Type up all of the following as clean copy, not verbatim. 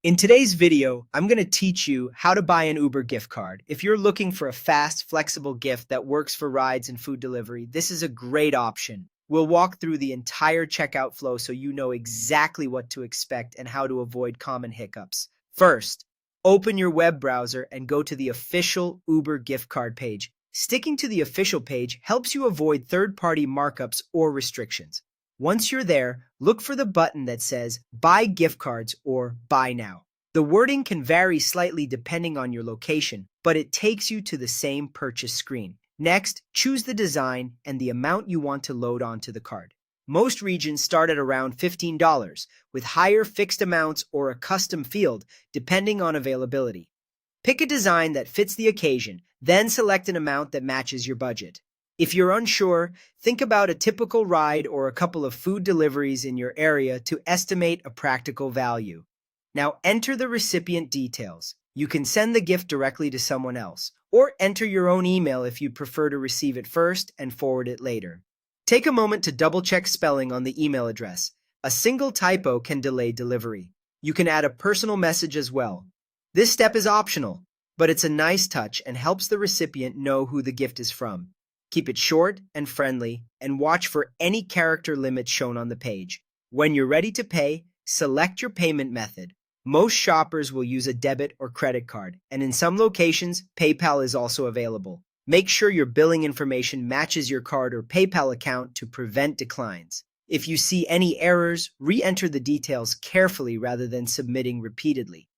In today's video, I'm going to teach you how to buy an Uber gift card. If you're looking for a fast, flexible gift that works for rides and food delivery, this is a great option. We'll walk through the entire checkout flow so you know exactly what to expect and how to avoid common hiccups. First, open your web browser and go to the official Uber gift card page. Sticking to the official page helps you avoid third-party markups or restrictions. Once you're there, look for the button that says Buy Gift Cards or Buy Now. The wording can vary slightly depending on your location, but it takes you to the same purchase screen. Next, choose the design and the amount you want to load onto the card. Most regions start at around $15, with higher fixed amounts or a custom field depending on availability. Pick a design that fits the occasion, then select an amount that matches your budget. If you're unsure, think about a typical ride or a couple of food deliveries in your area to estimate a practical value. Now enter the recipient details. You can send the gift directly to someone else, or enter your own email if you'd prefer to receive it first and forward it later. Take a moment to double-check spelling on the email address. A single typo can delay delivery. You can add a personal message as well. This step is optional, but it's a nice touch and helps the recipient know who the gift is from. Keep it short and friendly, and watch for any character limits shown on the page. When you're ready to pay, select your payment method. Most shoppers will use a debit or credit card, and in some locations, PayPal is also available. Make sure your billing information matches your card or PayPal account to prevent declines. If you see any errors, re-enter the details carefully rather than submitting repeatedly.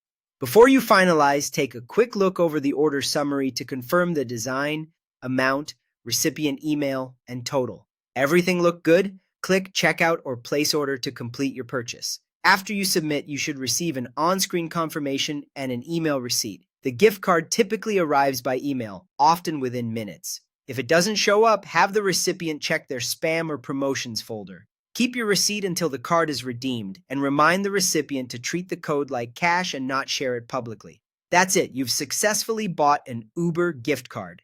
Before you finalize, take a quick look over the order summary to confirm the design, amount, recipient email, and total. Everything look good? Click Checkout or Place Order to complete your purchase. After you submit, you should receive an on-screen confirmation and an email receipt. The gift card typically arrives by email, often within minutes. If it doesn't show up, have the recipient check their spam or promotions folder. Keep your receipt until the card is redeemed, and remind the recipient to treat the code like cash and not share it publicly. That's it, you've successfully bought an Uber gift card.